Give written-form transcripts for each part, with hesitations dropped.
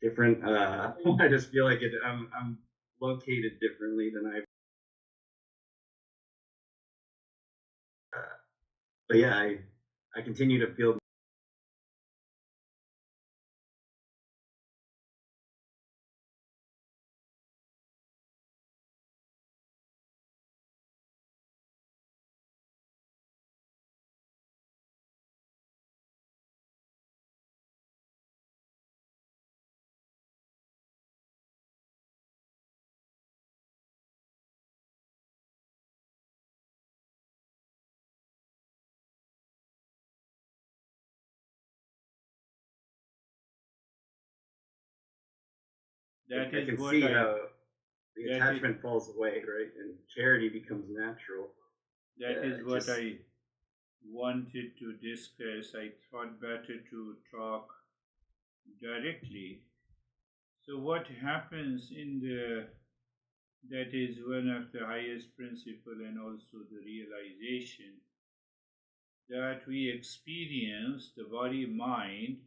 different. I just feel like I'm located differently than I. But yeah, I continue to feel. That I is can what see I how the that is attachment falls away, right, and charity becomes natural. that is what Just I wanted to discuss. I thought better to talk directly. So what happens in the that is one of the highest principle and also the realization that we experience the body mind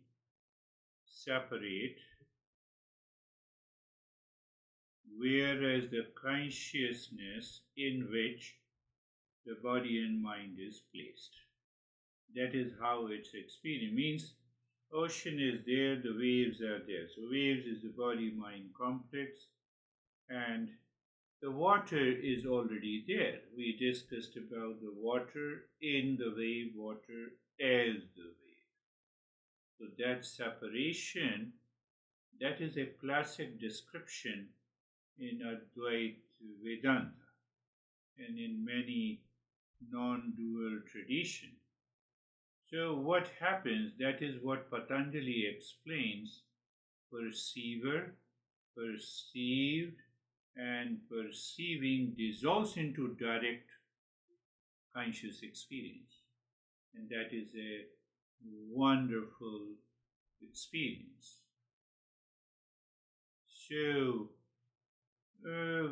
separate, whereas the consciousness in which the body and mind is placed. That is how it's experienced. Means ocean is there, the waves are there. So waves is the body mind complex, and the water is already there. We discussed about the water in the wave, water as the wave. So that separation, that is a classic description in Advaita Vedanta and in many non-dual traditions. So what happens, that is what Patanjali explains, perceiver, perceived, and perceiving dissolves into direct conscious experience. And that is a wonderful experience. So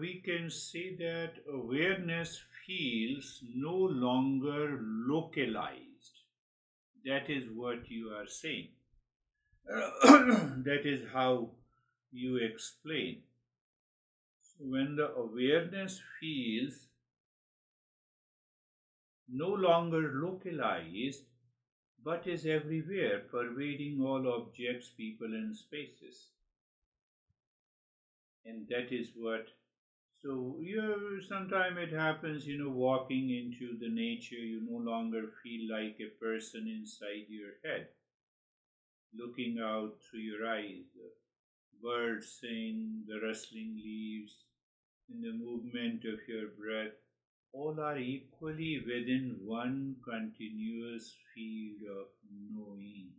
we can say that awareness feels no longer localized. That is what you are saying. That is how you explain. So when the awareness feels no longer localized but is everywhere, pervading all objects, people, and spaces. And that is what. So, sometimes it happens, walking into the nature, you no longer feel like a person inside your head, looking out through your eyes. The birds sing, the rustling leaves, and the movement of your breath, all are equally within one continuous field of knowing.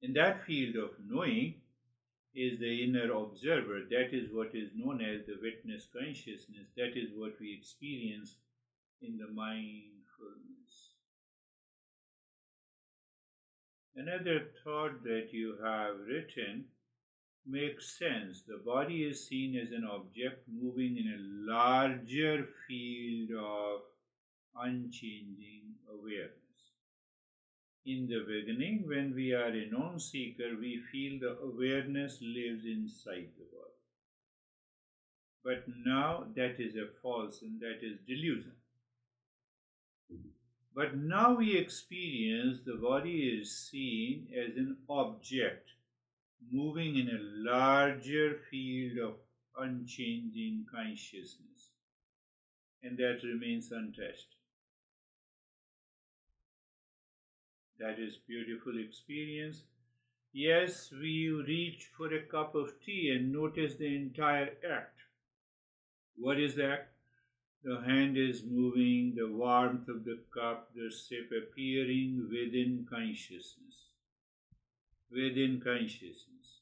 In that field of knowing is the inner observer. That is what is known as the witness consciousness. That is what we experience in the mindfulness. Another thought that you have written makes sense. The body is seen as an object moving in a larger field of unchanging awareness. In the beginning, when we are a non seeker, we feel the awareness lives inside the body. But now that is a false and that is delusion. But now we experience the body is seen as an object moving in a larger field of unchanging consciousness, and that remains untouched. That is beautiful experience. Yes, we reach for a cup of tea and notice the entire act. What is that? The hand is moving, the warmth of the cup, the sip appearing within consciousness. Within consciousness.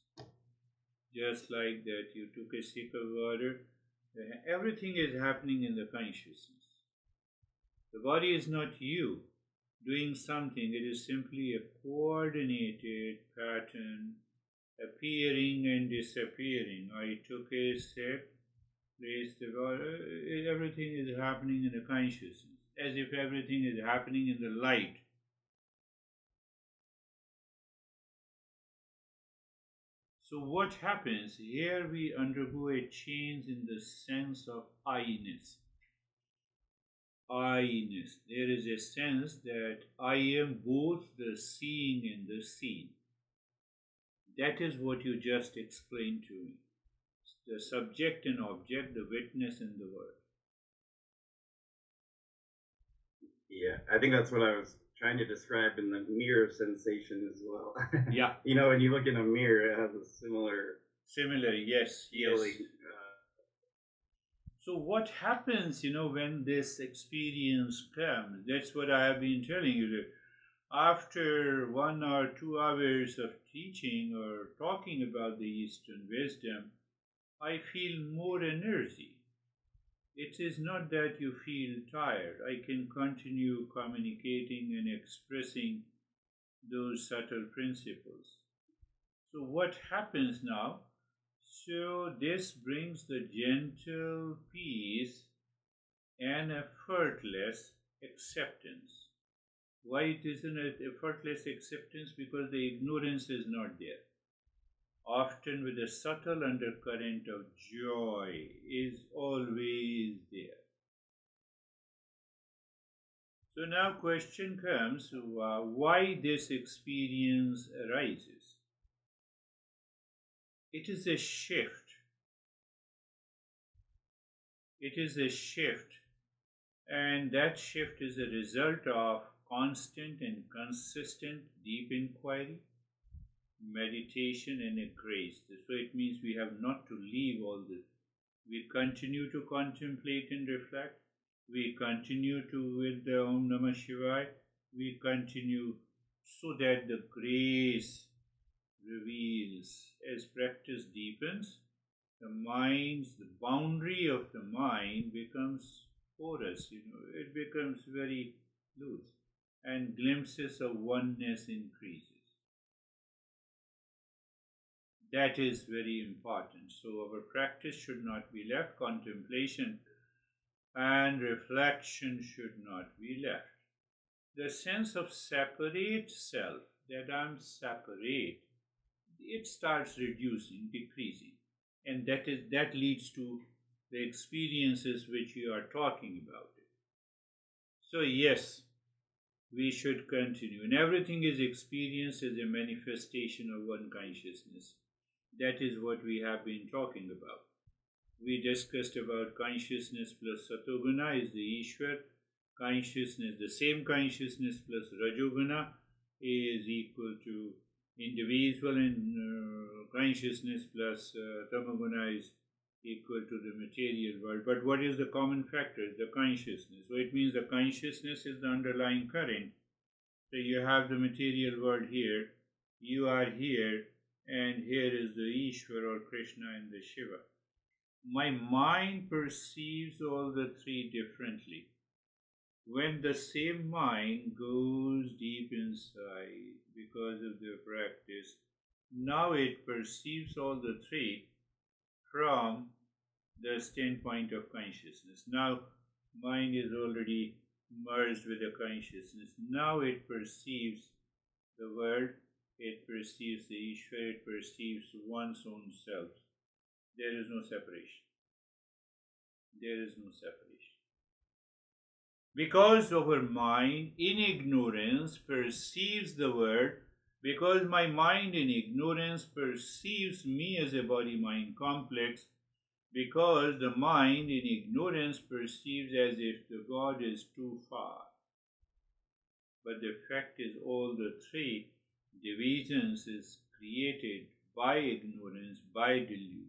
Just like that, you took a sip of water, everything is happening in the consciousness. The body is not you doing something, it is simply a coordinated pattern appearing and disappearing. I took a sip, placed the water, everything is happening in the consciousness, as if everything is happening in the light. So what happens? Here we undergo a change in the sense of I-ness. I-ness. There is a sense that I am both the seeing and the seen. That is what you just explained to me. The subject and object, the witness and the word. Yeah, I think that's what I was trying to describe in the mirror sensation as well. Yeah. You know, when you look in a mirror, it has a similar Yes. feeling. So what happens, when this experience comes? That's what I have been telling you. That after 1 or 2 hours of teaching or talking about the Eastern wisdom, I feel more energy. It is not that you feel tired. I can continue communicating and expressing those subtle principles. So, what happens now? So, this brings the gentle peace and effortless acceptance. Why it isn't an effortless acceptance? Because the ignorance is not there. Often with a subtle undercurrent of joy is always there. So now question comes, why this experience arises? It is a shift. It is a shift, and that shift is a result of constant and consistent deep inquiry, meditation, and a grace. So it means we have not to leave all this. We continue to contemplate and reflect. We continue to with the Om Namah Shivaya. We continue so that the grace reveals as practice deepens. The boundary of the mind becomes porous, it becomes very loose, and glimpses of oneness increases. That is very important. So our practice should not be left, contemplation and reflection should not be left. The sense of separate self, that I'm separate, it starts reducing, decreasing. And that leads to the experiences which you are talking about. So yes, we should continue. And everything is experienced as a manifestation of one consciousness. That is what we have been talking about. We discussed about consciousness plus satoguna is the Ishwar. Consciousness, the same consciousness plus rajoguna is equal to individual, and consciousness plus tamoguna is equal to the material world. But what is the common factor? The consciousness. So it means the consciousness is the underlying current. So you have the material world here, you are here, and here is the Ishwar or Krishna and the Shiva. My mind perceives all the three differently. When the same mind goes deep inside because of the practice, now it perceives all the three from the standpoint of consciousness. Now, mind is already merged with the consciousness. Now it perceives the world, it perceives the Ishvara, it perceives one's own self. There is no separation. There is no separation. Because our mind in ignorance perceives the world, because my mind in ignorance perceives me as a body-mind complex, because the mind in ignorance perceives as if the God is too far. But the fact is all the three divisions is created by ignorance, by delusion.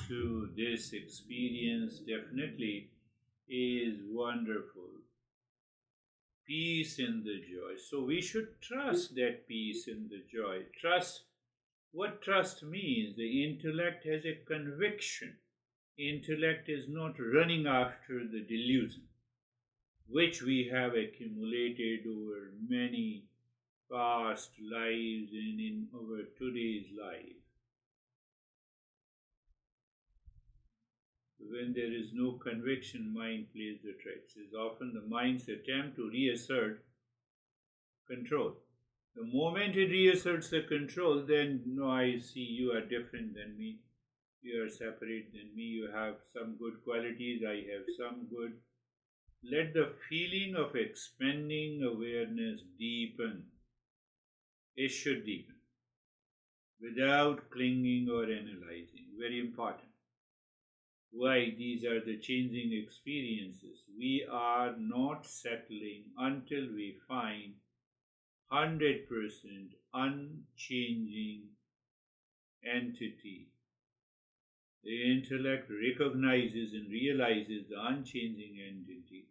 So this experience definitely is wonderful. Peace in the joy. So we should trust that peace in the joy. Trust. What trust means? The intellect has a conviction. Intellect is not running after the delusion, which we have accumulated over many past lives and in our today's life. When there is no conviction, mind plays the tricks. It is often the mind's attempt to reassert control. The moment it reasserts the control, then no, I see you are different than me. You are separate than me. You have some good qualities. I have some good. Let the feeling of expanding awareness deepen. It should deepen without clinging or analyzing. Very important. Why? These are the changing experiences. We are not settling until we find 100% unchanging entity. The intellect recognizes and realizes the unchanging entity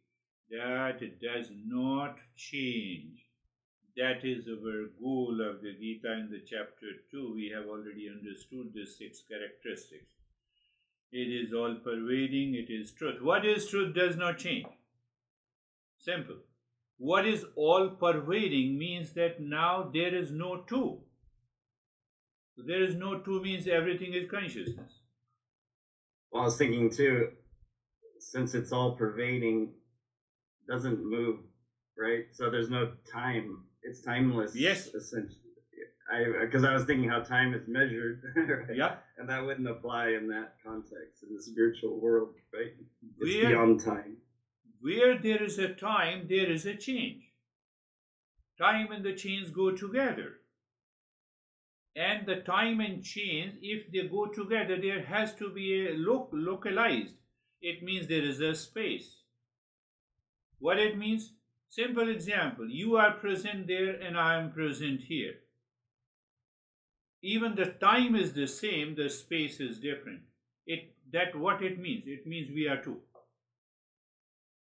that does not change. That is our goal of the Gita in the chapter 2. We have already understood the 6 characteristics. It is all pervading, it is truth. What is truth does not change. Simple. What is all pervading means that now there is no two. There is no two means everything is consciousness. Well, I was thinking too, since it's all pervading, doesn't move, right? So there's no time. It's timeless. Yes. Essentially. Because I was thinking how time is measured, right? Yeah. And that wouldn't apply in that context in the spiritual world, right? It's Where, beyond time. Where there is a time, there is a change. Time and the change go together. And the time and change, if they go together, there has to be a localized. It means there is a space. What it means? Simple example. You are present there and I am present here. Even the time is the same, the space is different. That what it means? It means we are two.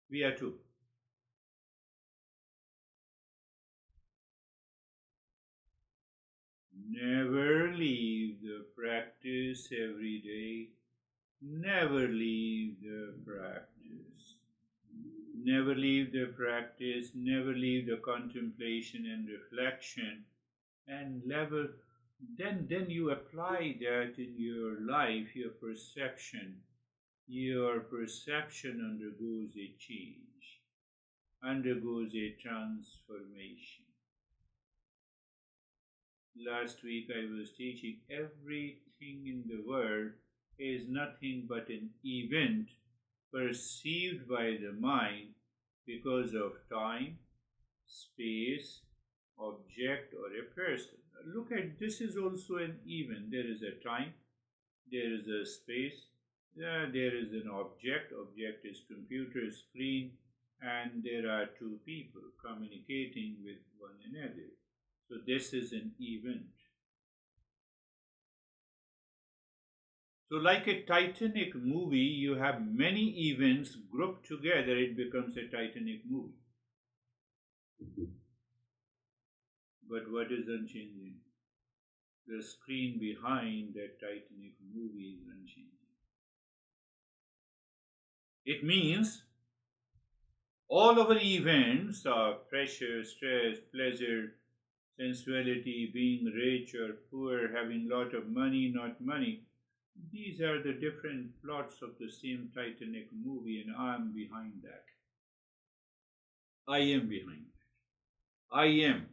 We are two. Never leave the practice every day. Never leave the practice. Never leave the practice. Never leave the contemplation and reflection. And then you apply that in your life, your perception. Your perception undergoes a change, undergoes a transformation. Last week I was teaching everything in the world is nothing but an event perceived by the mind because of time, space, object, or a person. Look at this is also an event. There is a time, there is a space, there is an object. Object is computer screen, and there are two people communicating with one another. So this is an event. So like a Titanic movie, you have many events grouped together, it becomes a Titanic movie. But what is unchanging? The screen behind that Titanic movie is unchanging. It means all our events of pressure, stress, pleasure, sensuality, being rich or poor, having lot of money, not money, these are the different plots of the same Titanic movie, and I am behind that. I am behind that. I am.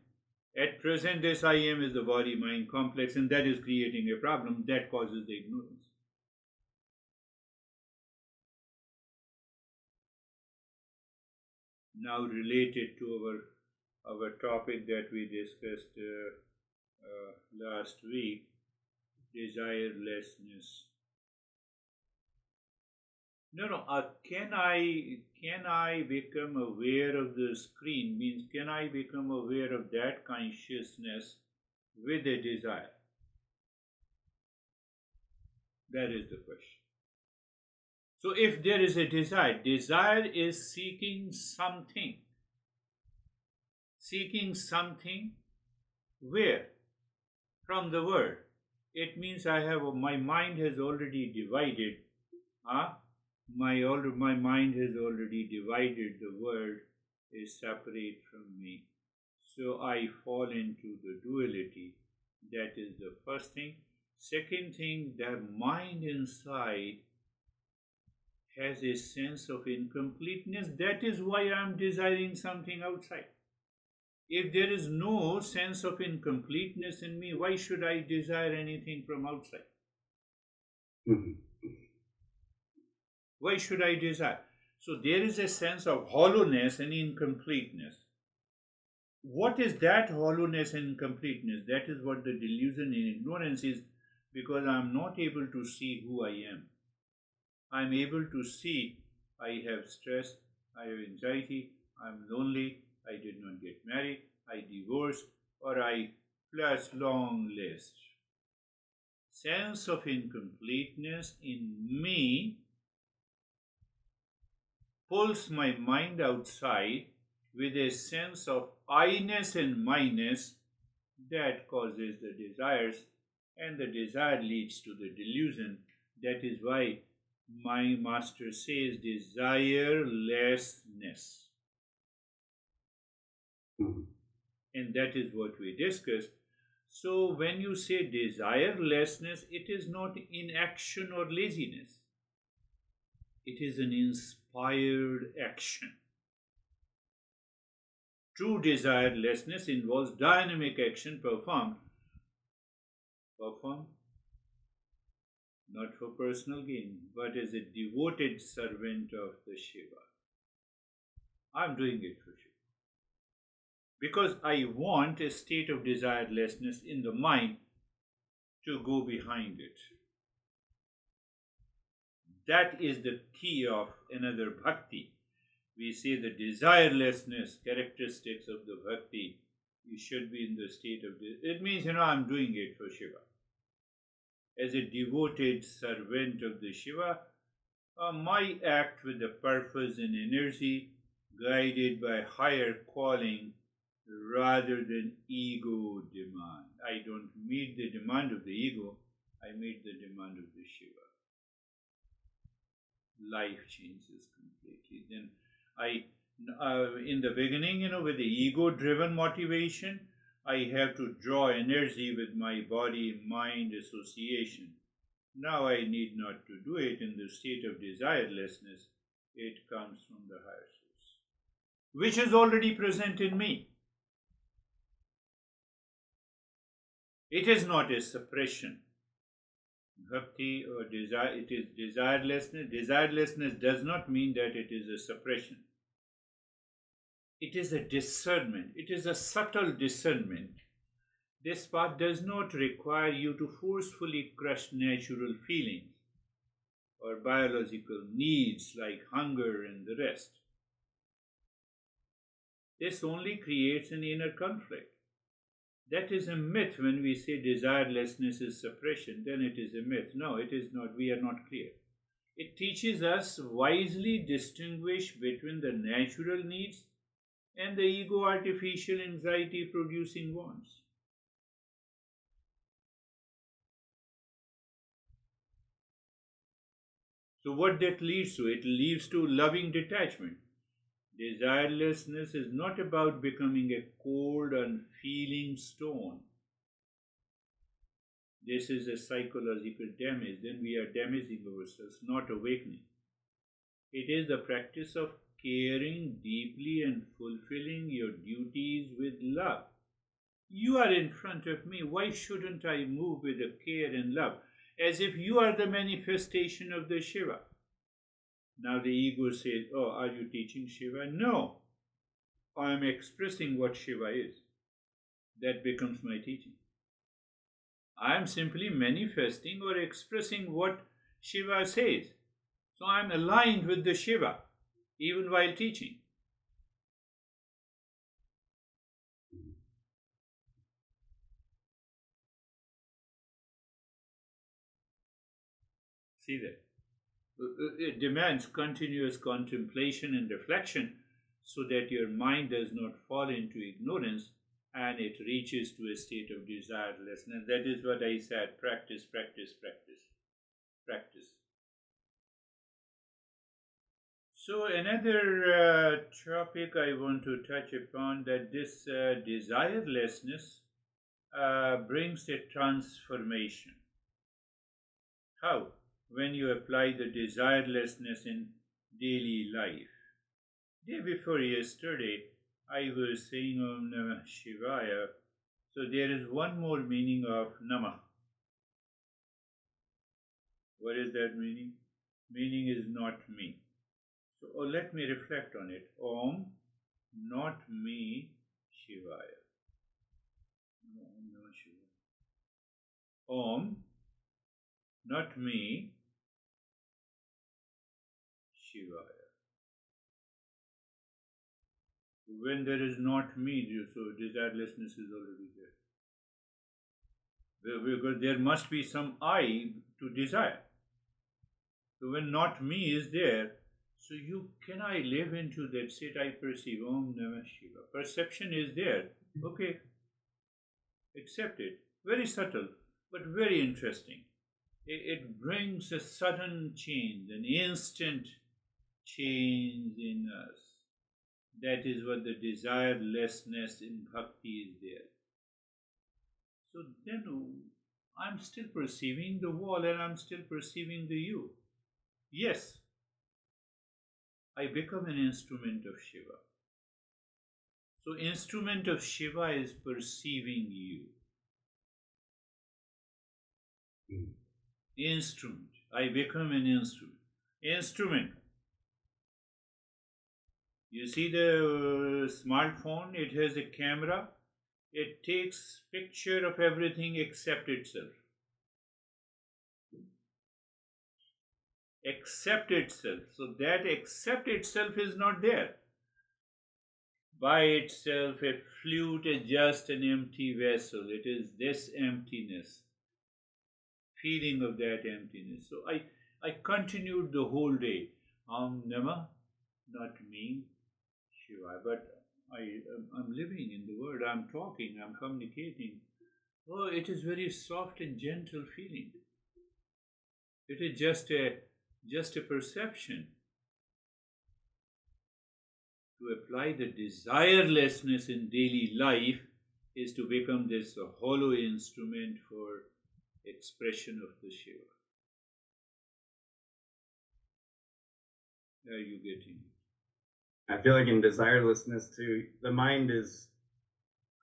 At present, this I am is the body-mind complex, and that is creating a problem that causes the ignorance. Now related to our topic that we discussed last week, desirelessness. Can I become aware of the screen? Means can I become aware of that consciousness with a desire? That is the question. So if there is a desire is seeking something. Seeking something where? From the world. It means my mind has already divided. My mind has already divided. The world is separate from me. So I fall into the duality. That is the first thing. Second thing, the mind inside has a sense of incompleteness. That is why I am desiring something outside. If there is no sense of incompleteness in me, why should I desire anything from outside? Mhm. Why should I desire? So there is a sense of hollowness and incompleteness. What is that hollowness and incompleteness? That is what the delusion and ignorance is, because I am not able to see who I am. I am able to see I have stress, I have anxiety, I am lonely, I did not get married, I divorced, or I plus long list. Sense of incompleteness in me pulls my mind outside with a sense of I-ness and myness that causes the desires, and the desire leads to the delusion. That is why my master says desirelessness. Mhm. And that is what we discussed. So when you say desirelessness, it is not inaction or laziness. It is an inspired action. True desirelessness involves dynamic action performed not for personal gain, but as a devoted servant of the Shiva. I'm doing it for Shiva. Because I want a state of desirelessness in the mind to go behind it. That is the key of another bhakti. We say the desirelessness characteristics of the bhakti. You should be in the state of it means I'm doing it for Shiva. As a devoted servant of the Shiva, my act with the purpose and energy, guided by higher calling rather than ego demand. I don't meet the demand of the ego, I meet the demand of the Shiva. Life changes completely. Then in the beginning, with the ego driven motivation, I have to draw energy with my body mind association. Now I need not to do it in the state of desirelessness. It comes from the higher source, which is already present in me. It is not a suppression. Bhakti or desire, it is desirelessness. Desirelessness does not mean that it is a suppression. It is a discernment. It is a subtle discernment. This path does not require you to forcefully crush natural feelings or biological needs like hunger and the rest. This only creates an inner conflict. That is a myth. When we say desirelessness is suppression, then it is a myth. No, it is not. We are not clear. It teaches us wisely distinguish between the natural needs and the ego artificial anxiety producing wants. So what that leads to? It leads to loving detachment. Desirelessness is not about becoming a cold, unfeeling stone. This is a psychological damage. Then we are damaging ourselves, not awakening. It is the practice of caring deeply and fulfilling your duties with love. You are in front of me. Why shouldn't I move with a care and love? As if you are the manifestation of the Shiva. Now the ego says, oh, are you teaching Shiva? No. I am expressing what Shiva is. That becomes my teaching. I am simply manifesting or expressing what Shiva says. So I am aligned with the Shiva, even while teaching. See that? It demands continuous contemplation and reflection so that your mind does not fall into ignorance and it reaches to a state of desirelessness. That is what I said, practice, practice, practice, practice. So another topic I want to touch upon, that this desirelessness brings a transformation. How? When you apply the desirelessness in daily life. Day before yesterday, I was saying Om Namah Shivaya. So there is one more meaning of Namah. What is that meaning? Meaning is not me. So let me reflect on it. Om, not me, Shivaya. Om Namah Shivaya. Om, not me, Shivaya. When there is not me, so desirelessness is already there. Because there must be some I to desire. So when not me is there, so can I live into that state? I perceive Om Namah Shiva. Perception is there. Okay, accept it. Very subtle, but very interesting. It brings a sudden change, an instant change in us. That is what the desirelessness in bhakti is there. So then I'm still perceiving the wall and I'm still perceiving the you. Yes, I become an instrument of Shiva. So instrument of Shiva is perceiving you. Instrument. I become an instrument. Instrument. You see the smartphone, it has a camera. It takes picture of everything except itself. Accept itself. So that accept itself is not there. By itself, a flute is just an empty vessel. It is this emptiness. Feeling of that emptiness. So I continued the whole day. Namah, not me, Shiva. But I'm living in the world. I'm talking. I'm communicating. Oh, it is very soft and gentle feeling. It is just a perception. To apply the desirelessness in daily life is to become this hollow instrument for expression of the Shiva. Are you getting it? I feel like in desirelessness too, the mind is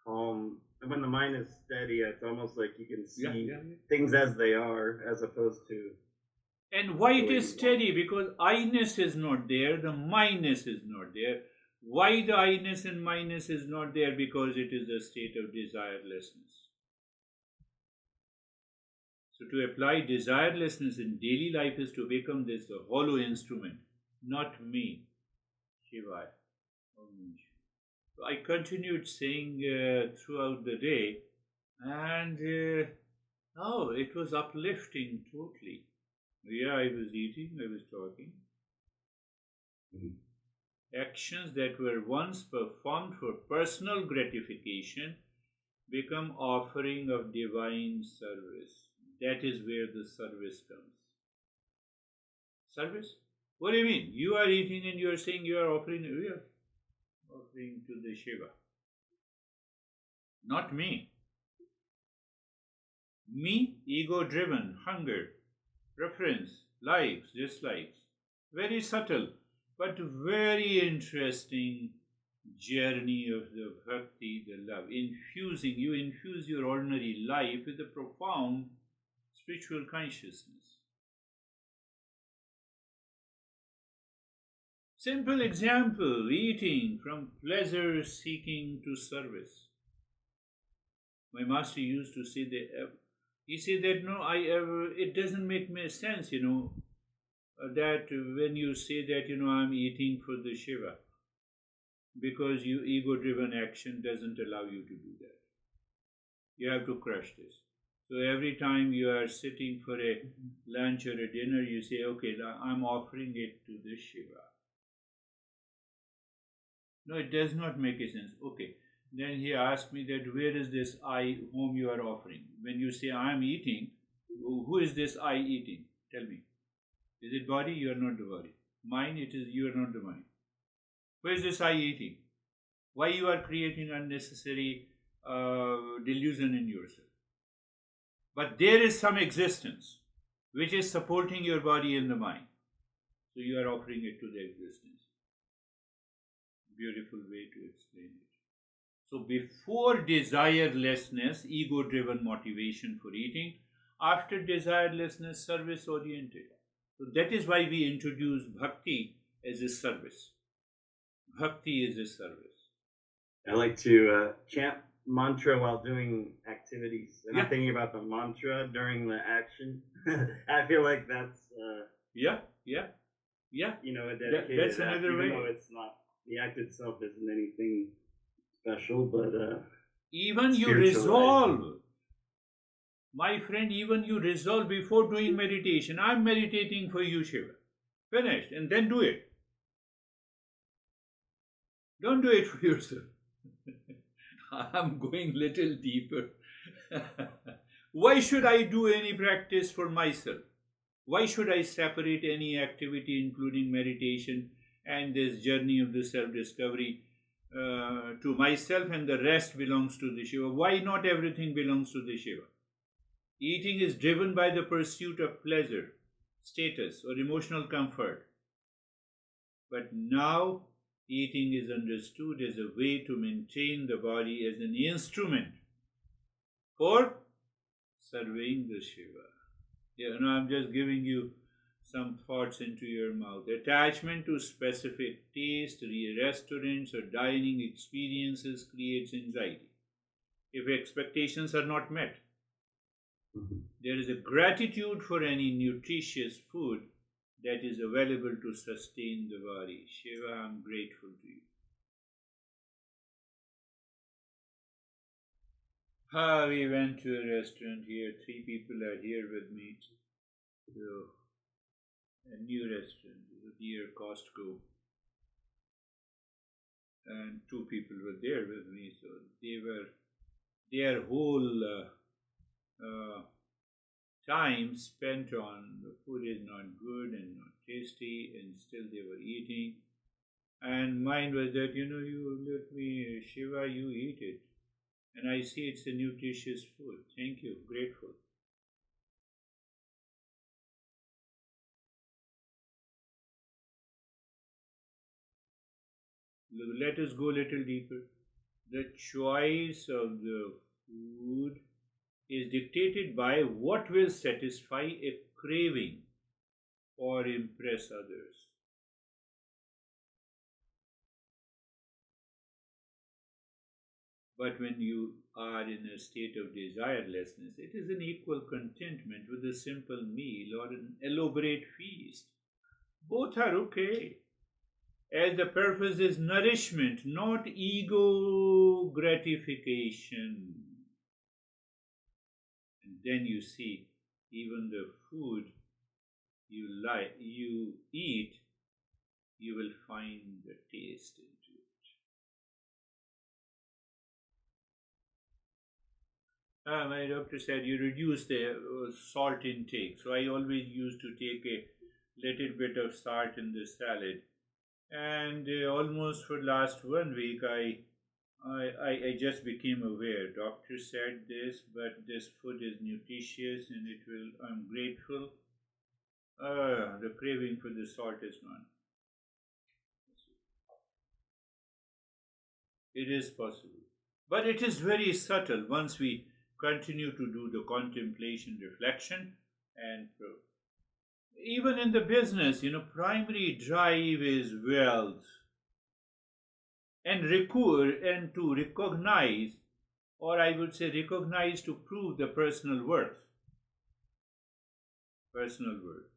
calm. And when the mind is steady, it's almost like you can see things as they are, as opposed to. And why it is steady? Because I-ness is not there, the mindness is not there. Why the I-ness and mindness is not there? Because it is a state of desirelessness. So to apply desirelessness in daily life is to become this hollow instrument, not me, Shiva. So I continued saying throughout the day, and it was uplifting totally. Yeah, I was eating, I was talking. Actions that were once performed for personal gratification become offering of divine service. That is where the service comes. Service? What do you mean? You are eating and you are saying you are offering to the Shiva. Not me. Me, ego-driven, hunger, preference, likes, dislikes. Very subtle, but very interesting journey of the bhakti, the love. You infuse your ordinary life with a profound spiritual consciousness. Simple example, eating from pleasure seeking to service. My master used to say that, he said that it doesn't make sense, that when you say that, I'm eating for the Shiva, because your ego-driven action doesn't allow you to do that. You have to crush this. So every time you are sitting for a lunch or a dinner, you say, okay, I'm offering it to the Shiva. No, it does not make a sense. Okay. Then he asked me that where is this I whom you are offering? When you say I am eating, who is this I eating? Tell me. Is it body? You are not the body. Mind, it is you are not the mind. Where is this I eating? Why you are creating unnecessary delusion in yourself? But there is some existence which is supporting your body and the mind. So you are offering it to the existence. beautiful way to explain it. So before desirelessness, ego-driven motivation for eating. After desirelessness, service-oriented. So that is why we introduce bhakti as a service. Bhakti is a service. I like to chant mantra while doing activities, and Yeah. I'm thinking about the mantra during the action. I feel like that's Yeah. a dedicated That's act, another even way. though it's not, the act itself isn't anything special, but Even you spiritualizing. resolve, my friend, even you resolve before doing meditation. I'm meditating for you, Shiva. Finished, and then do it. Don't do it for yourself. I'm going little deeper. Why should I do any practice for myself? Why should I separate any activity, including meditation and this journey of the self-discovery, to myself, and the rest belongs to the Shiva? Why not everything belongs to the Shiva? Eating is driven by the pursuit of pleasure, status, or emotional comfort. But now, eating is understood as a way to maintain the body as an instrument for serving the Shiva. I'm just giving you some thoughts into your mouth. Attachment to specific taste, restaurants, or dining experiences creates anxiety if expectations are not met. There is a gratitude for any nutritious food that is available to sustain the body. Shiva, I'm grateful to you. We went to a restaurant here. 3 people are here with me. So, a new restaurant near Costco. And 2 people were there with me. So, their whole time spent on the food is not good and not tasty, and still they were eating. And mine was that, you let me, Shiva, you eat it. And I see it's a nutritious food. Thank you, grateful. Let us go a little deeper. The choice of the food is dictated by what will satisfy a craving or impress others. But when you are in a state of desirelessness, it is an equal contentment with a simple meal or an elaborate feast. Both are okay, as the purpose is nourishment, not ego gratification. And then you see, even the food you eat, you will find the taste into it. My doctor said you reduce the salt intake. So I always used to take a little bit of salt in the salad. And almost for last 1 week, I just became aware. Doctor said this, but this food is nutritious and I'm grateful. The craving for the salt is gone. It is possible. But it is very subtle once we continue to do the contemplation, reflection, and even in the business, primary drive is wealth. And to recognize, or I would say recognize to prove the personal worth. Personal worth.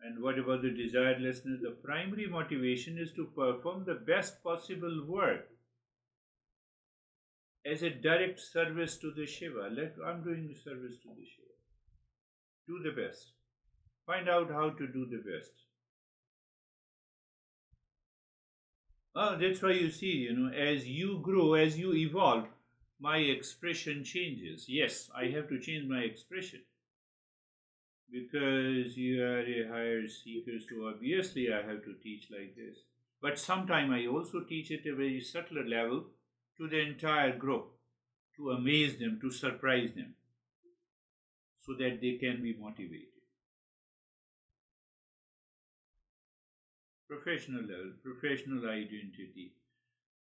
And what about the desirelessness? The primary motivation is to perform the best possible work as a direct service to the Shiva. I'm doing the service to the Shiva. Do the best. Find out how to do the best. That's why you see, as you grow, as you evolve, my expression changes. Yes, I have to change my expression. Because you are a higher seeker, so obviously I have to teach like this. But sometimes I also teach at a very subtler level to the entire group, to amaze them, to surprise them, so that they can be motivated. professional level, professional identity.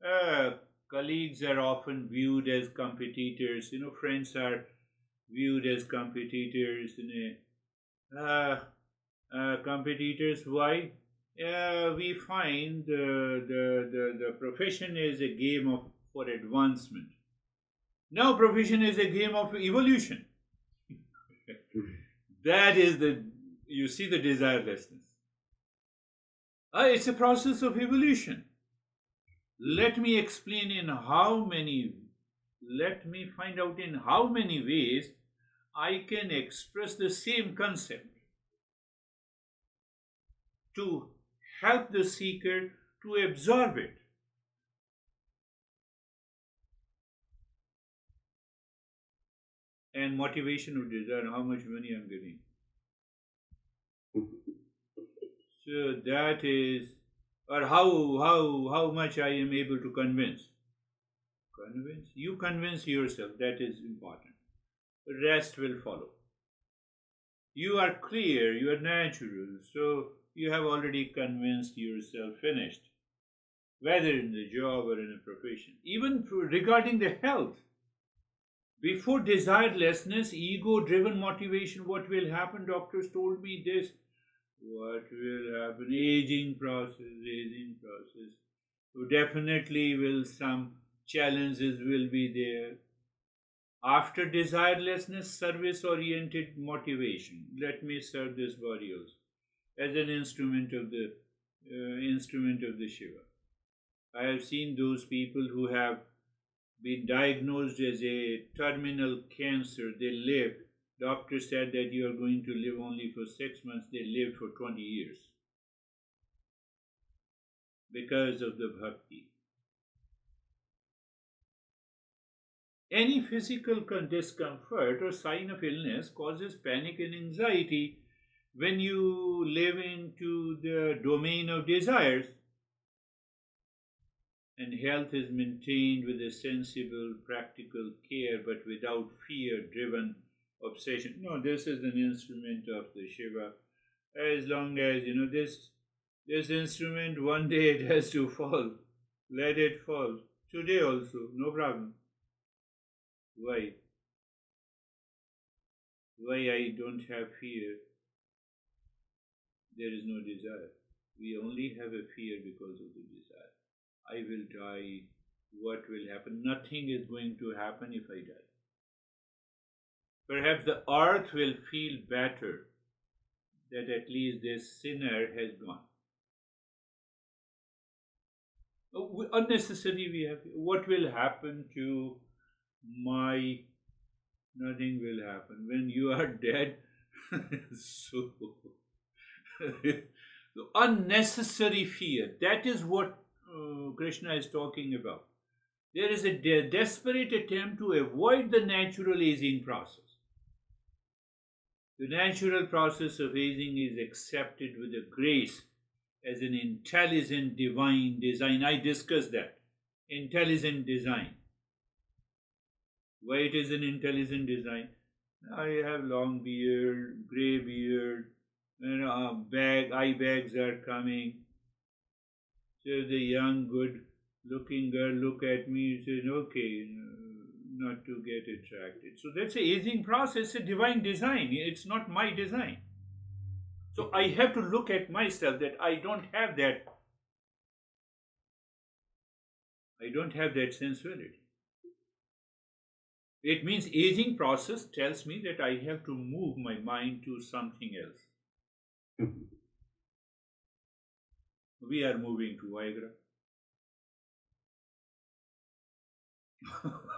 Uh, Colleagues are often viewed as competitors. Friends are viewed as competitors. Competitors. Why? We find the profession is a game of for advancement. Now, profession is a game of evolution. That is the you see the desirelessness. It's a process of evolution. Let me explain in how many. Let me find out in how many ways I can express the same concept to help the seeker to absorb it. And motivation or desire, how much money I'm getting. So that is, or how much I am able to convince. Convince? You convince yourself, that is important. The rest will follow. You are clear, you are natural, so you have already convinced yourself, finished. Whether in the job or in a profession. Even regarding the health. Before desirelessness, ego driven motivation, what will happen? Doctors told me this. What will happen? Aging process. So definitely will some challenges will be there. After desirelessness, service oriented motivation. Let me serve this body also as an instrument of the Shiva. I have seen those people who have been diagnosed as a terminal cancer. They lived. Doctor said that you are going to live only for 6 months. They lived for 20 years because of the bhakti. Any physical discomfort or sign of illness causes panic and anxiety when you live into the domain of desires. And health is maintained with a sensible, practical care, but without fear-driven obsession. No, this is an instrument of the Shiva. As long as, this instrument, one day it has to fall. Let it fall. Today also, no problem. Why? Why I don't have fear? There is no desire. We only have a fear because of the desire. I will die. What will happen? Nothing is going to happen if I die. Perhaps the earth will feel better that at least this sinner has gone. Unnecessary we have. What will happen to my. Nothing will happen. When you are dead, so unnecessary fear. That is what Krishna is talking about. There is a desperate attempt to avoid the natural aging process. The natural process of aging is accepted with a grace as an intelligent divine design. I discussed that. Intelligent design. Why it is an intelligent design? I have long beard, grey beard, eye bags are coming. So the young, good-looking girl look at me and says, okay, not to get attracted. So that's an aging process, a divine design. It's not my design. So I have to look at myself that I don't have that. I don't have that sensuality. It means aging process tells me that I have to move my mind to something else. We are moving to Viagra.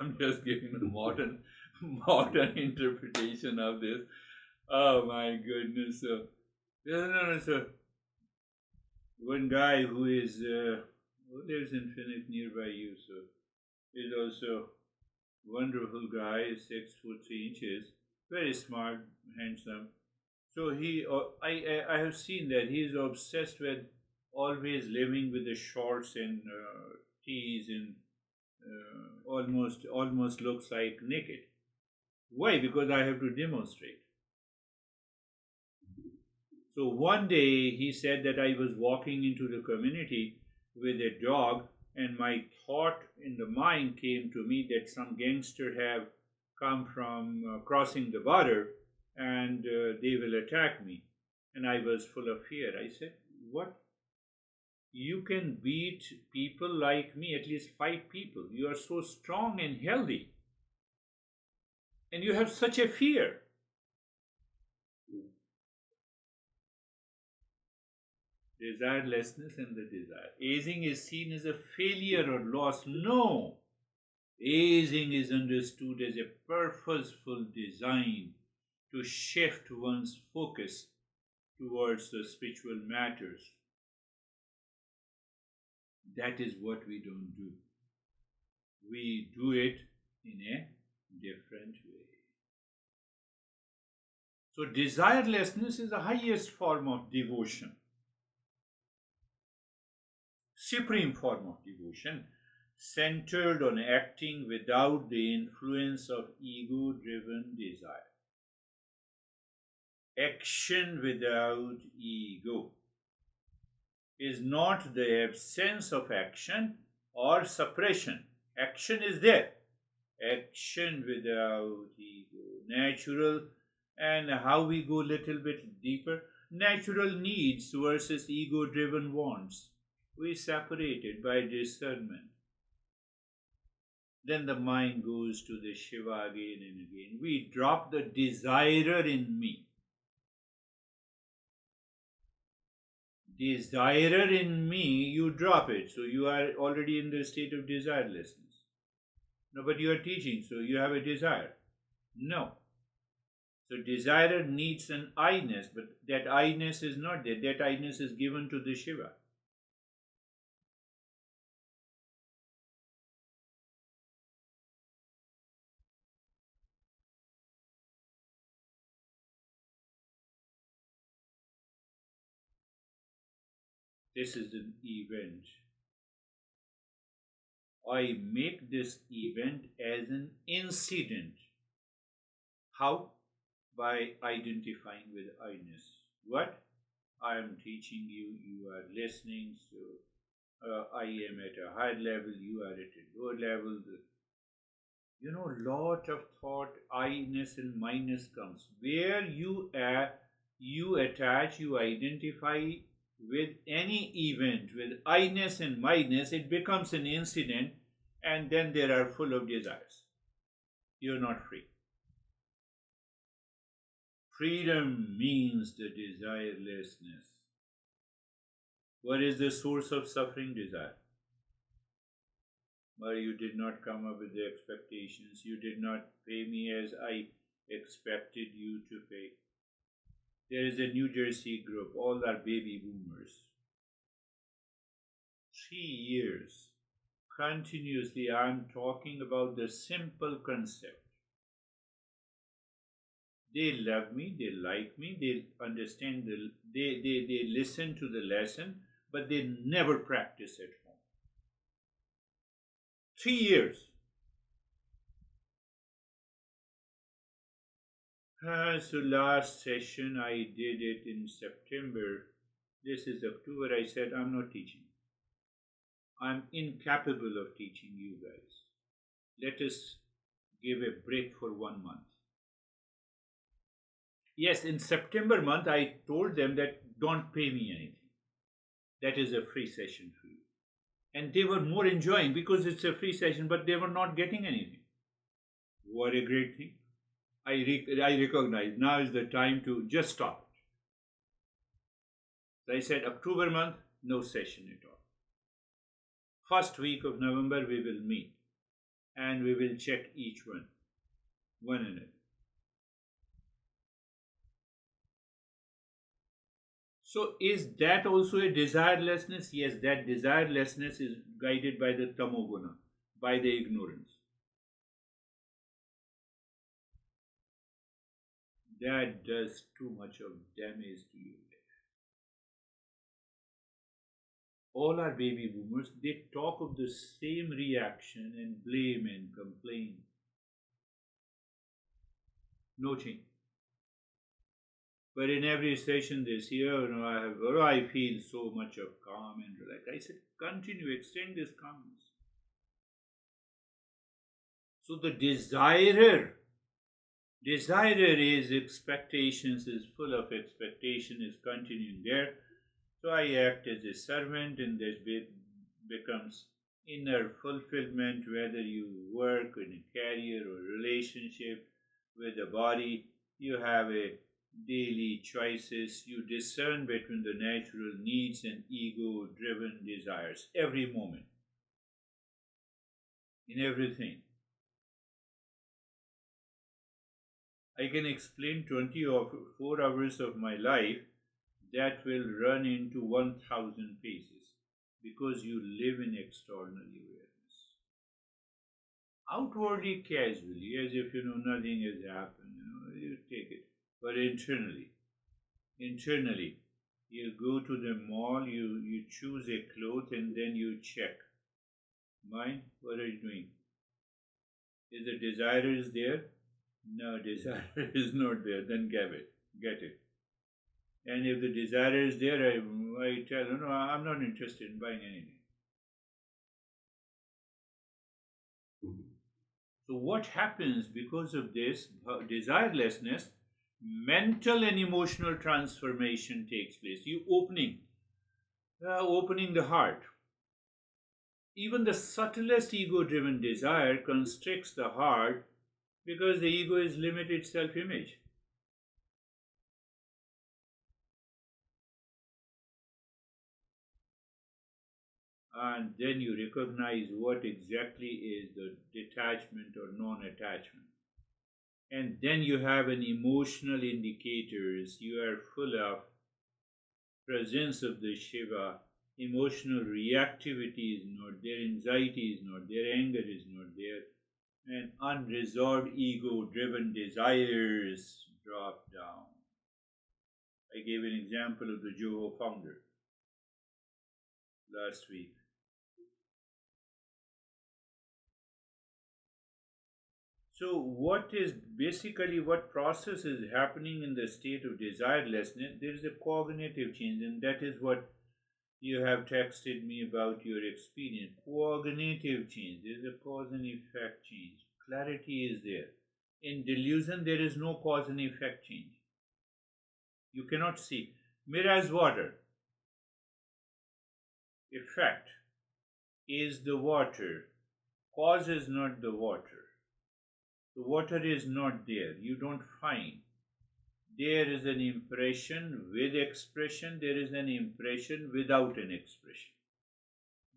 I'm just giving a modern interpretation of this. Oh my goodness! So one guy who lives in Phoenix nearby you, so is also wonderful guy, 6'3", very smart, handsome. So I have seen that he is obsessed with always living with the shorts and tees and almost looks like naked. Why? Because I have to demonstrate. So one day he said that I was walking into the community with a dog, and my thought in the mind came to me that some gangster have come from crossing the border, and they will attack me. And I was full of fear. I said, what? You can beat people like me, at least 5 people. You are so strong and healthy. And you have such a fear. Desirelessness and the desire. Aging is seen as a failure or loss. No. Aging is understood as a purposeful design to shift one's focus towards the spiritual matters. That is what we don't do. We do it in a different way. So, desirelessness is the highest form of devotion, supreme form of devotion, centered on acting without the influence of ego driven desire. Action without ego is not the absence of action or suppression. Action is there. Action without ego. Natural, and how we go a little bit deeper. Natural needs versus ego driven wants. We separate it by discernment. Then the mind goes to the Shiva again and again. We drop the desirer in me. Desirer in me, you drop it. So you are already in the state of desirelessness. No, but you are teaching, so you have a desire. No. So desire needs an I-ness, but that I-ness is not there. That I-ness is given to the Shiva. This is an event. I make this event as an incident. How? By identifying with I-ness. What? I am teaching you, you are listening, so I am at a higher level, you are at a lower level. You know, lot of thought, I-ness and minus comes. Where you attach, you identify with any event with I-ness and my-ness, it becomes an incident, and then there are full of desires. You're not free. Freedom means the desirelessness. What is the source of suffering? Desire. But you did not come up with the expectations. You did not pay me as I expected you to pay. There is a New Jersey group, all are baby boomers. 3 years continuously I am talking about the simple concept. They love me, they like me, they understand, they listen to the lesson, but they never practice at home. 3 years. So last session I did it in September. This is October. I said, I'm not teaching. I'm incapable of teaching you guys. Let us give a break for 1 month. Yes, in September month, I told them that don't pay me anything. That is a free session for you. And they were more enjoying because it's a free session, but they were not getting anything. What a great thing. I recognize now is the time to just stop it. So I said October month, no session at all. First week of November we will meet and we will check each one another. So is that also a desirelessness? Yes, that desirelessness is guided by the tamoguna, by the ignorance. That does too much of damage to your life. All our baby boomers, they talk of the same reaction and blame and complain. No change. But in every session they say, oh no, I feel so much of calm and relaxed. I said, continue, extend this calmness. So the desirer is expectations, is full of expectation, is continuing there. So I act as a servant, and this becomes inner fulfillment, whether you work in a career or relationship with the body. You have a daily choices. You discern between the natural needs and ego driven desires every moment, in everything. I can explain 20 or 4 hours of my life that will run into 1,000 pages because you live in external awareness. Outwardly, casually, as if nothing has happened, you take it. But internally, you go to the mall, you choose a cloth, and then you check. Mind, what are you doing? Is the desire is there? No, desire is not there. Then get it. And if the desire is there, I tell no, I'm not interested in buying anything. So what happens because of this desirelessness? Mental and emotional transformation takes place. You opening the heart. Even the subtlest ego-driven desire constricts the heart because the ego is limited self-image. And then you recognize what exactly is the detachment or non-attachment. And then you have an emotional indicators. You are full of presence of the Shiva. Emotional reactivity is not there, anxiety is not there, anger is not there, and unresolved ego-driven desires drop down. I gave an example of the Joho founder last week. So what process is happening in the state of desirelessness? There is a cognitive change, and that is what you have texted me about your experience. Cognitive change. There is a cause and effect change. Clarity is there. In delusion, there is no cause and effect change. You cannot see. Mirror is water. Effect is the water. Cause is not the water. The water is not there. You don't find. There is an impression with expression. There is an impression without an expression.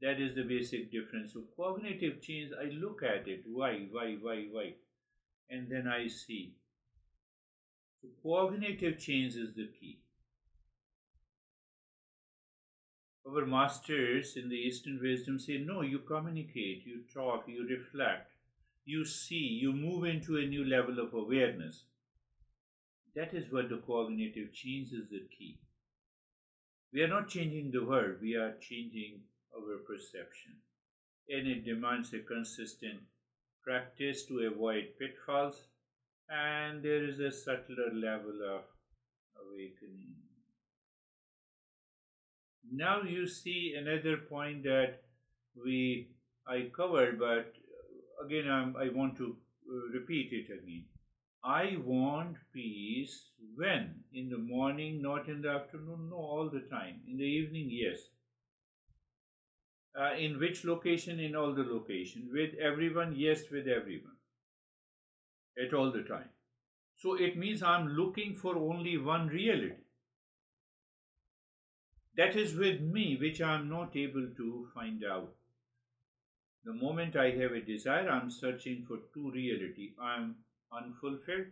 That is the basic difference. So cognitive change, I look at it. Why? And then I see. So cognitive change is the key. Our masters in the Eastern wisdom say, no, you communicate, you talk, you reflect, you see, you move into a new level of awareness. That is what the cognitive change is the key. We are not changing the world, we are changing our perception. And it demands a consistent practice to avoid pitfalls, and there is a subtler level of awakening. Now you see another point that I covered, but again I want to repeat it again. I want peace when? In the morning, not in the afternoon, no, all the time. In the evening, yes. In which location? In all the location. With everyone? Yes, with everyone. At all the time. So it means I'm looking for only one reality. That is with me, which I am not able to find out. The moment I have a desire, I am searching for two reality. I am unfulfilled,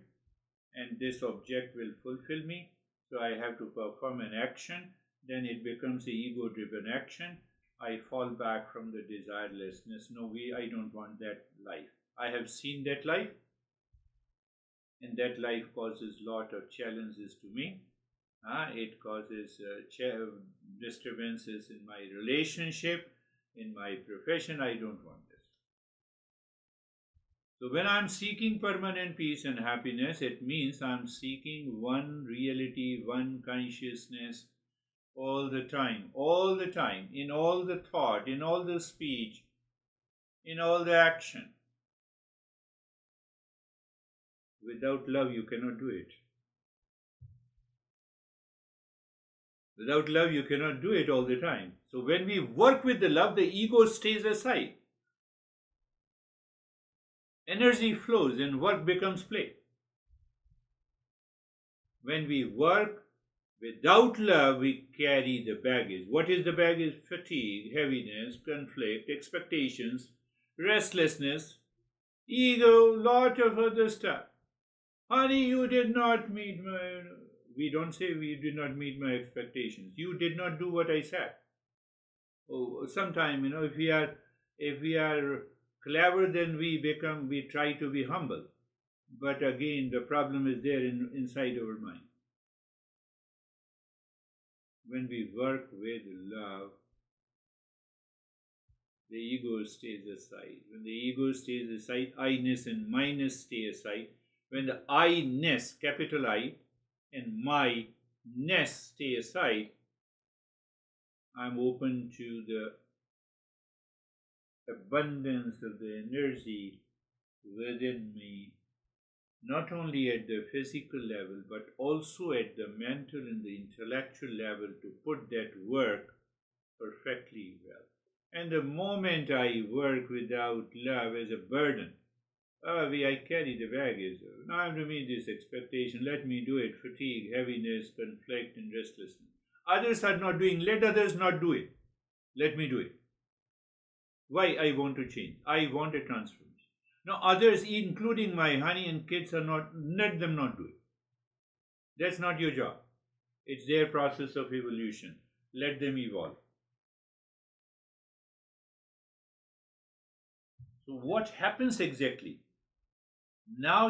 and this object will fulfill me. So I have to perform an action. Then it becomes a ego-driven action. I fall back from the desirelessness. No way, I don't want that life. I have seen that life, and that life causes lot of challenges to me. It causes disturbances in my relationship, in my profession. I don't want this. So when I'm seeking permanent peace and happiness, it means I'm seeking one reality, one consciousness all the time, in all the thought, in all the speech, in all the action. Without love, you cannot do it. Without love, you cannot do it all the time. So when we work with the love, the ego stays aside. Energy flows and work becomes play. When we work without love, we carry the baggage. What is the baggage? Fatigue, heaviness, conflict, expectations, restlessness, ego, lot of other stuff. Honey, you did not meet my... We don't say we did not meet my expectations. You did not do what I said. Oh, sometime, if we are clever, then we try to be humble. But again, the problem is there inside our mind. When we work with love, the ego stays aside. When the ego stays aside, I-ness and my-ness stay aside. When the I-ness, capital I, and my-ness stay aside, I'm open to the abundance of the energy within me, not only at the physical level, but also at the mental and the intellectual level to put that work perfectly well. And the moment I work without love as a burden, I carry the baggage. Now I have to meet this expectation. Let me do it. Fatigue, heaviness, conflict, and restlessness. Others are not doing. Let others not do it. Let me do it. Why I want to change? I want a transformation. Now others, including my honey and kids, are not. Let them not do it. That's not your job. It's their process of evolution. Let them evolve. So what happens exactly? Now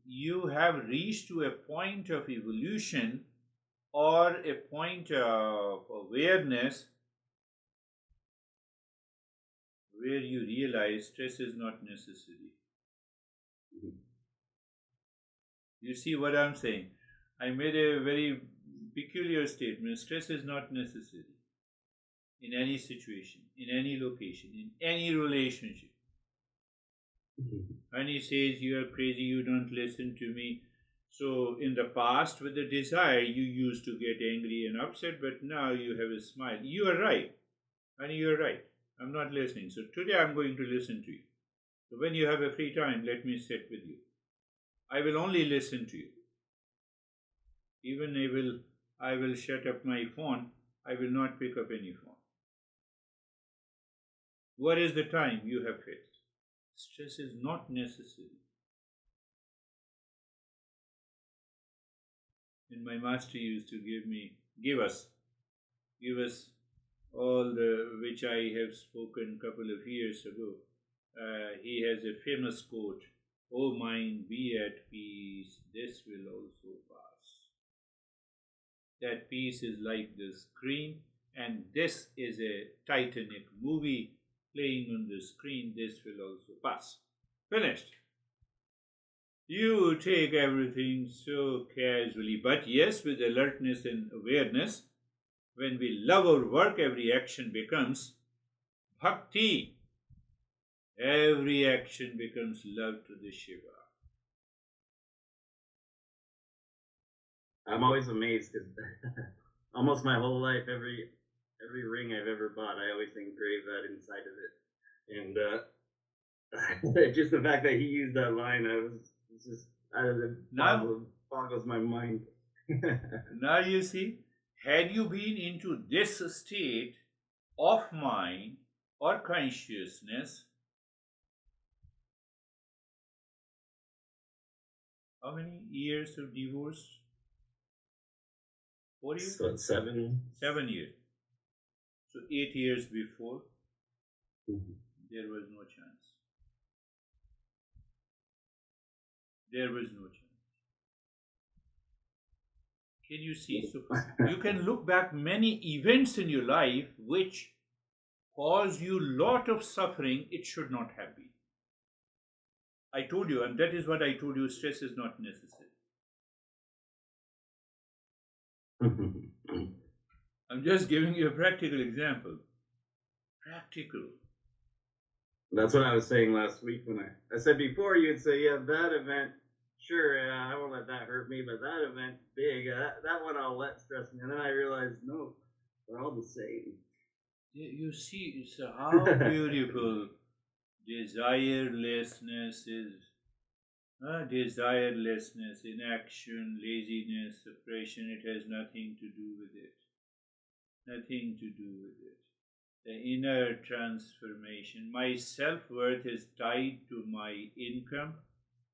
you have reached to a point of evolution or a point of awareness where you realize stress is not necessary. You see what I'm saying? I made a very peculiar statement. Stress is not necessary in any situation, in any location, in any relationship. And he says, you are crazy, you don't listen to me. So in the past, with the desire, you used to get angry and upset, but now you have a smile. You are right. And you are right. I'm not listening. So today I'm going to listen to you. So when you have a free time, let me sit with you. I will only listen to you. Even I will shut up my phone. I will not pick up any phone. What is the time you have fixed? Stress is not necessary. And my master used to give us all the which I have spoken a couple of years ago. He has a famous quote, "O mind, be at peace, this will also pass." That peace is like the screen, and this is a Titanic movie playing on the screen. This will also pass. Finished. You take everything so casually, but yes, with alertness and awareness. When we love our work, every action becomes bhakti. Every action becomes love to the Shiva. I'm always amazed because almost my whole life, every ring I've ever bought, I always engrave that inside of it. And just the fact that he used that line, it's just boggles my mind. Now you see, had you been into this state of mind or consciousness, how many years of divorce? 4 years? So 7. 7 years. So 8 years before, there was no chance. There was no chance. Can you see? So you can look back many events in your life which cause you lot of suffering it should not have been. I told you, and that is what I told you, stress is not necessary. I'm just giving you a practical example. Practical. That's what I was saying last week when I said before you'd say, yeah, that event, sure, yeah, I won't let that hurt me, but that event's big. That one I'll let stress me. And then I realized, no, they're all the same. You see, so how beautiful desirelessness is. Desirelessness, inaction, laziness, suppression, it has nothing to do with it. Nothing to do with it. The inner transformation. My self-worth is tied to my income,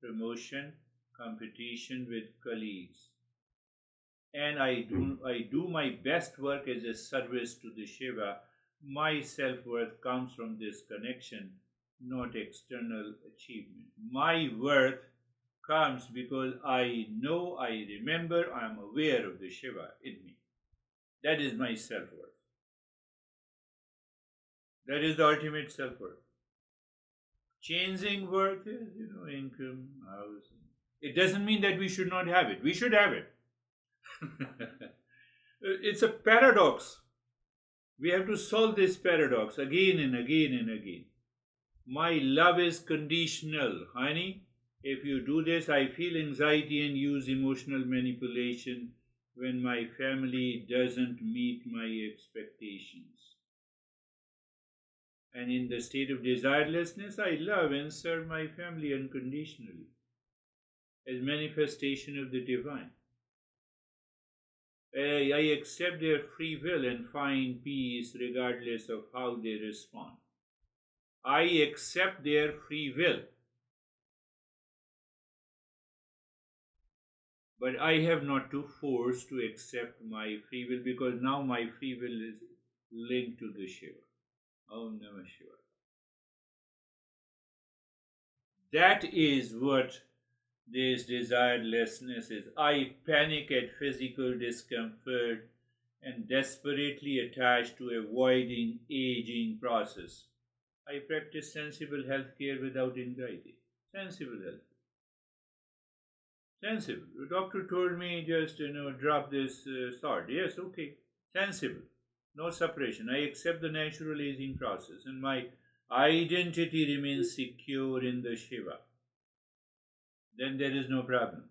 promotion, competition with colleagues. And I do my best work as a service to the Shiva. My self-worth comes from this connection, not external achievement. My worth comes because I know, I remember, I am aware of the Shiva in me. That is my self-worth. That is the ultimate self-worth. Changing worth is, income, housing. It doesn't mean that we should not have it. We should have it. It's a paradox. We have to solve this paradox again and again and again. My love is conditional, honey. If you do this, I feel anxiety and use emotional manipulation when my family doesn't meet my expectations. And in the state of desirelessness, I love and serve my family unconditionally as manifestation of the divine. I accept their free will and find peace regardless of how they respond. I accept their free will. But I have not to force to accept my free will, because now my free will is linked to the Shiva. Om Namah Shiva. That is what this desirelessness is. I panic at physical discomfort and desperately attached to avoiding aging process. I practice sensible healthcare without anxiety. Sensible healthcare. Sensible. The doctor told me just, drop this salt. Yes, okay. Sensible. No suppression. I accept the natural aging process and my identity remains secure in the Shiva. Then there is no problem.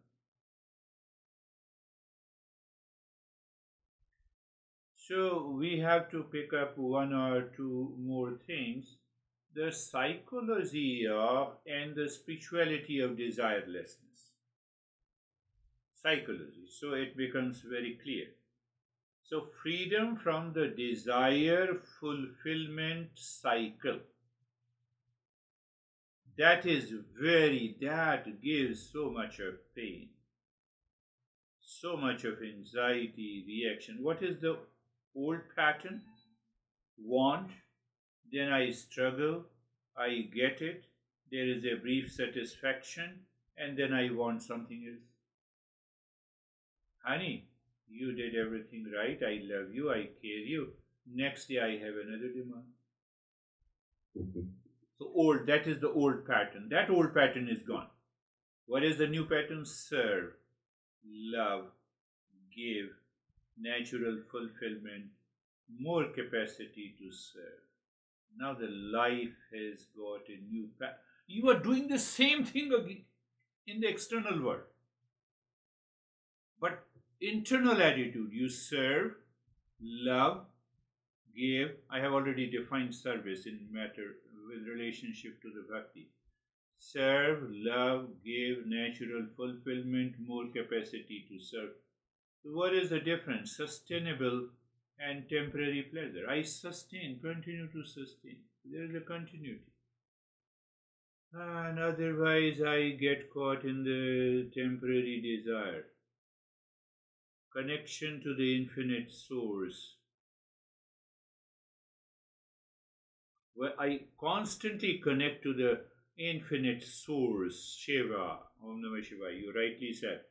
So we have to pick up one or two more things. The psychology of and the spirituality of desirelessness. Psychology. So it becomes very clear. So freedom from the desire fulfillment cycle. That gives so much of pain, so much of anxiety, reaction. What is the old pattern? Want, then I struggle, I get it, there is a brief satisfaction, and then I want something else. Honey, you did everything right, I love you, I care you. Next day I have another demand. So that is the old pattern. That old pattern is gone. What is the new pattern? Serve, love, give, natural fulfillment, more capacity to serve. Now the life has got a new pattern. You are doing the same thing again in the external world. But internal attitude, you serve, love, give. I have already defined service in matter with relationship to the bhakti. Serve, love, give, natural fulfillment, more capacity to serve. So what is the difference? Sustainable and temporary pleasure. I sustain, continue to sustain. There is a continuity. And otherwise I get caught in the temporary desire. Connection to the infinite source. Where I constantly connect to the infinite source, Shiva, Om Namah Shiva. You rightly said.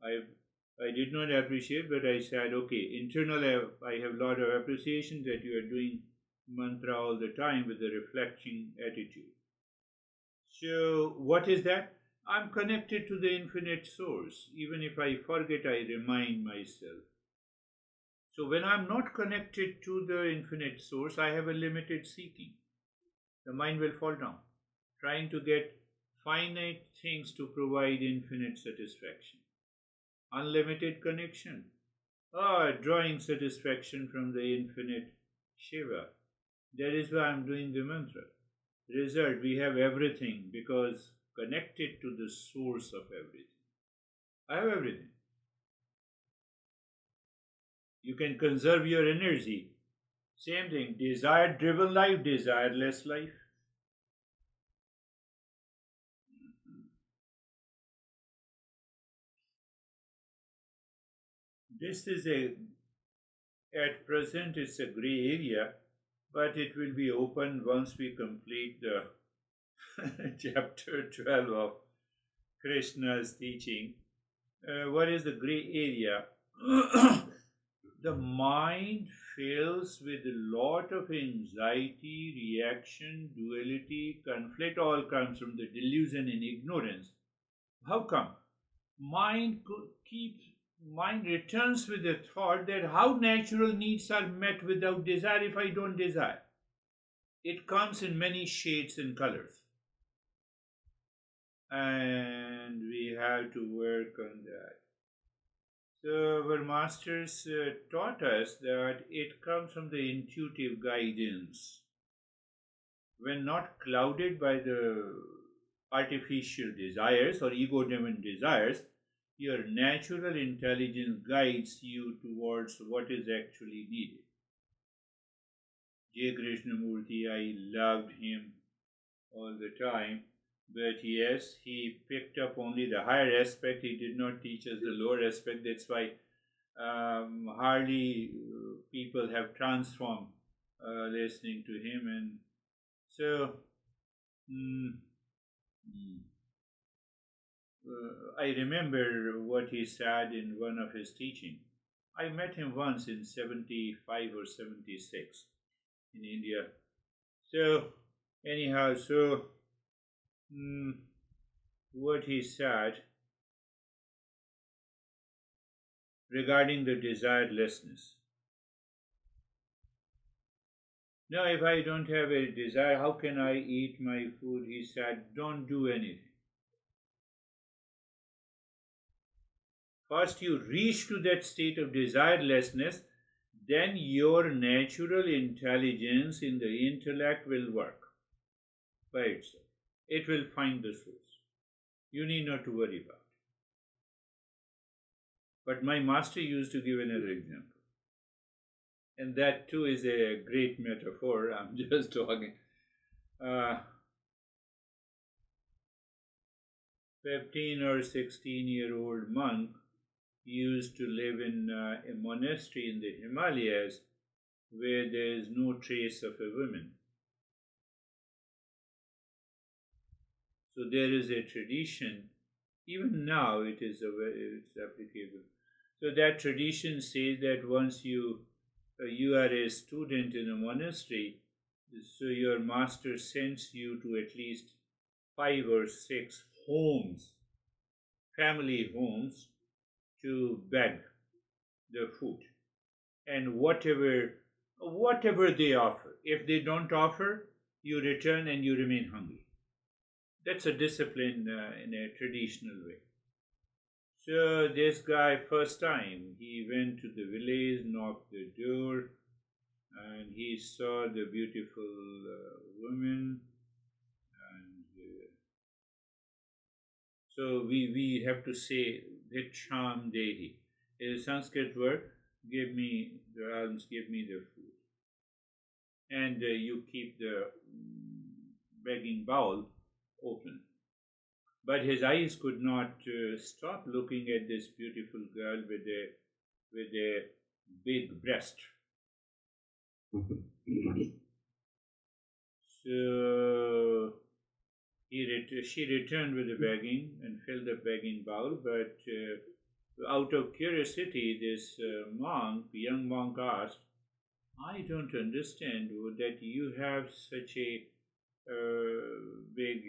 I did not appreciate, but I said, okay, internally I have a lot of appreciation that you are doing mantra all the time with a reflecting attitude. So, what is that? I'm connected to the infinite source. Even if I forget, I remind myself. So, when I'm not connected to the infinite source, I have a limited seeking. The mind will fall down, trying to get finite things to provide infinite satisfaction. Unlimited connection. Drawing satisfaction from the infinite Shiva. That is why I'm doing the mantra. Result, we have everything because connected to the source of everything. I have everything. You can conserve your energy. Same thing, desire driven life, desireless life. This is at present it's a gray area, but it will be open once we complete the chapter 12 of Krishna's teaching. What is the gray area? The mind fills with a lot of anxiety, reaction, duality, conflict, all comes from the delusion and ignorance. How come? Mind keeps mind returns with the thought that how natural needs are met without desire if I don't desire. It comes in many shades and colors. And we have to work on that. So our masters taught us that it comes from the intuitive guidance. When not clouded by the artificial desires or ego-driven desires, your natural intelligence guides you towards what is actually needed. J. Krishnamurti, I loved him all the time. But yes, he picked up only the higher aspect. He did not teach us the lower aspect. That's why hardly people have transformed listening to him. And so, mm, mm, I remember what he said in one of his teaching. I met him once in 75 or 76 in India. So, anyhow, what he said regarding the desirelessness. Now, if I don't have a desire, how can I eat my food? He said, don't do anything. First, you reach to that state of desirelessness, then your natural intelligence in the intellect will work by itself. It will find the source. You need not to worry about it. But my master used to give another example. And that too is a great metaphor. I'm just talking. 15 or 16-year-old monk used to live in a monastery in the Himalayas where there is no trace of a woman. So there is a tradition, even now it's applicable. So that tradition says that once you are a student in a monastery, so your master sends you to at least 5 or 6 homes, family homes, to beg the food. And whatever they offer, if they don't offer, you return and you remain hungry. That's a discipline in a traditional way. So this guy, first time, he went to the village, knocked the door, and he saw the beautiful woman. And so we have to say Bhiksham Dehi. It's a Sanskrit word. Give me the alms, give me the food. And you keep the begging bowl open. But his eyes could not stop looking at this beautiful girl with a big breast. So she returned with the begging and filled the begging bowl. But out of curiosity, this young monk asked, "I don't understand that you have such a big,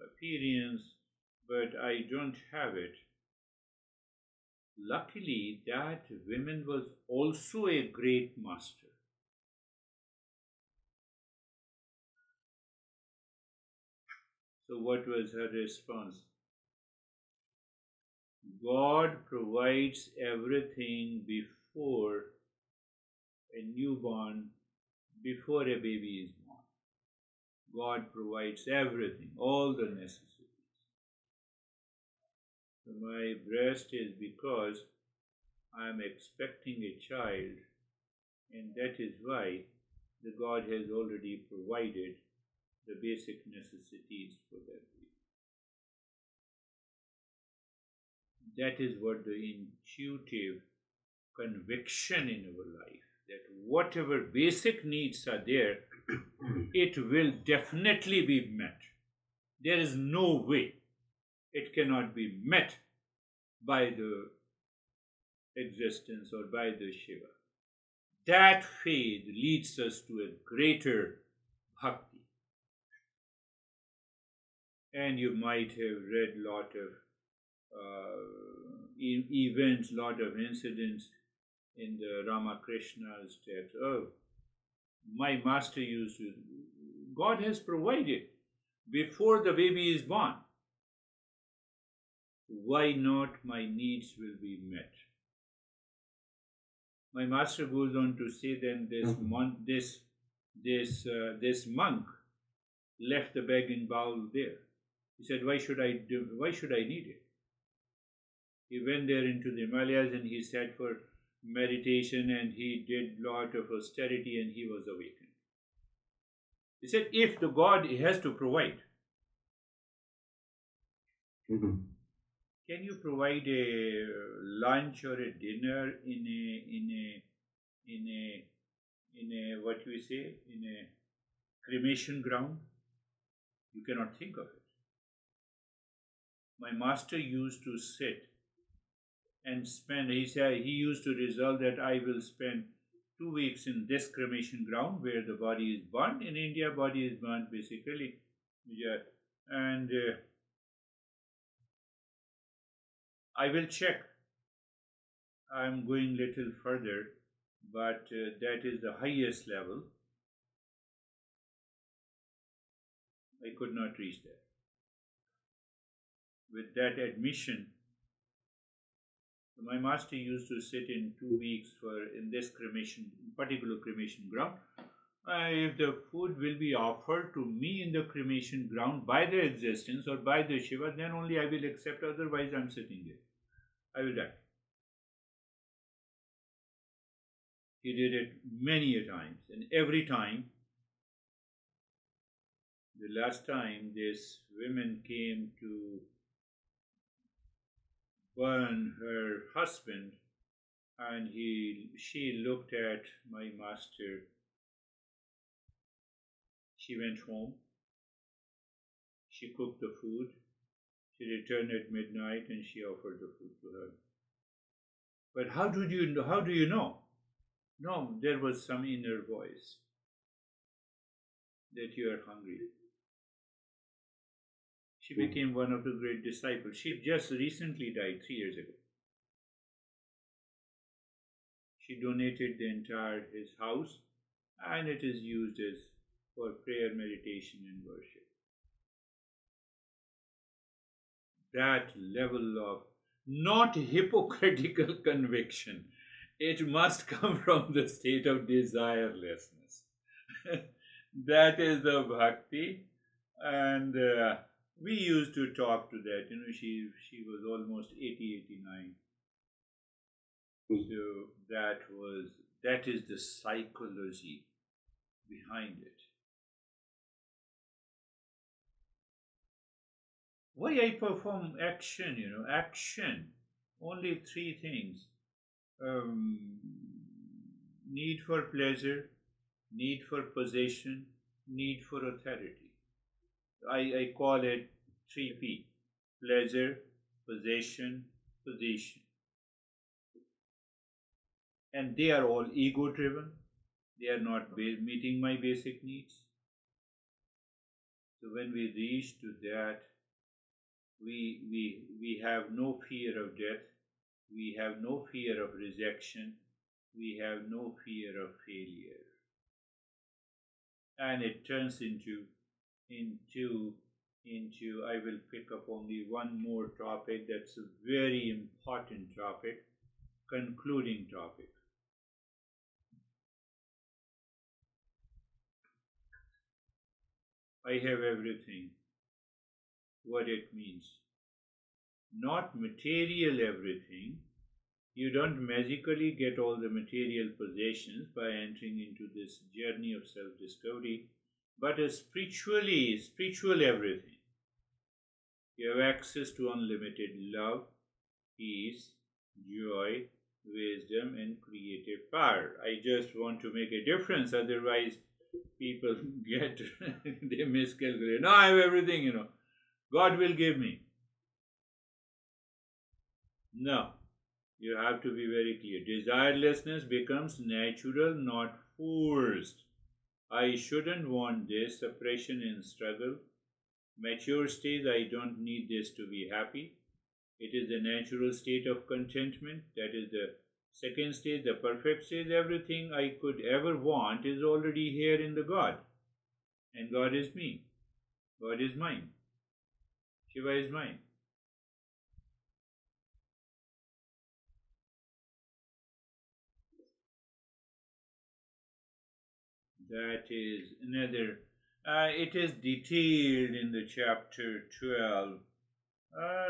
appearance, but I don't have it. Luckily, that woman was also a great master. So, what was her response? God provides everything before a newborn, before a baby is born. God provides everything, all the necessities. So my breast is because I am expecting a child, and that is why the God has already provided the basic necessities for that baby. That is what the intuitive conviction in our life, that whatever basic needs are there, it will definitely be met. There is no way it cannot be met by the existence or by the Shiva. That faith leads us to a greater bhakti. And you might have read a lot of events, lot of incidents in the Ramakrishna's text. Oh, my master used to. God has provided before the baby is born. Why not my needs will be met? My master goes on to say, then this monk left the begging bowl there. He said, why should I need it? He went there into the Himalayas and he sat for meditation and he did lot of austerity and he was awakened. He said, if the God has to provide, can you provide a lunch or a dinner in a what we say, in a cremation ground? You cannot think of it. My master used to sit and spend, he said he used to resolve that I will spend 2 weeks in this cremation ground where the body is burnt. In India, body is burnt basically. Yeah. And I will check. I'm going little further, but that is the highest level. I could not reach there. With that admission, my master used to sit in 2 weeks in this particular cremation ground. If the food will be offered to me in the cremation ground by the existence or by the Shiva, then only I will accept, otherwise I'm sitting there. I will die. He did it many a times, and every time, the last time this woman came to burn her husband, and she looked at my master. She went home. She cooked the food. She returned at midnight and she offered the food to her. But how do you know? No, there was some inner voice that you are hungry. She became one of the great disciples. She just recently died 3 years ago. She donated the entire his house, and it is used for prayer, meditation, and worship. That level of not hypocritical conviction, it must come from the state of desirelessness. That is the bhakti, and we used to talk to that. She was almost 80, 89. So that is the psychology behind it. Why I perform action? Action. Only 3 things: need for pleasure, need for possession, need for authority. I call it 3P: pleasure, possession, position. And they are all ego driven. They are not meeting my basic needs. So when we reach to that, we have no fear of death, we have no fear of rejection, we have no fear of failure. And it turns into I will pick up only one more topic that's a very important topic, concluding topic. I have everything. What it means. Not material everything. You don't magically get all the material possessions by entering into this journey of self-discovery, but spiritual everything. You have access to unlimited love, peace, joy, wisdom, and creative power. I just want to make a difference, otherwise people get they miscalculate. No, I have everything, God will give me. No, you have to be very clear. Desirelessness becomes natural, not forced. I shouldn't want this, suppression and struggle. Mature stage, I don't need this to be happy. It is the natural state of contentment. That is the second stage, the perfect stage. Everything I could ever want is already here in the God. And God is me. God is mine. Shiva is mine. That is another. It is detailed in the chapter 12.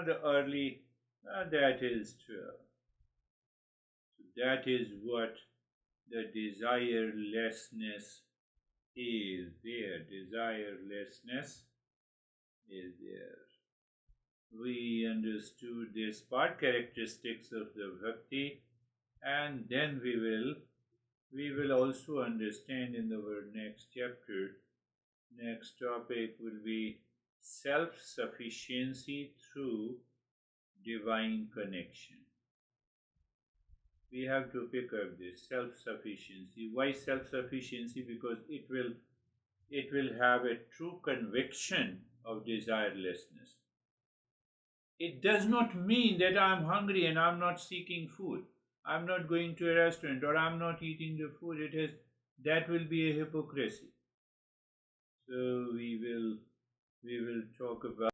The early. That is 12. That is what the desirelessness is there. Desirelessness is there. We understood this part, characteristics of the bhakti, and then we will also understand in our next chapter. Next topic will be self-sufficiency through divine connection. We have to pick up this self-sufficiency. Why self-sufficiency? Because it will have a true conviction of desirelessness. It does not mean that I am hungry and I am not seeking food. I am not going to a restaurant or I am not eating the food. That will be a hypocrisy. So we will talk about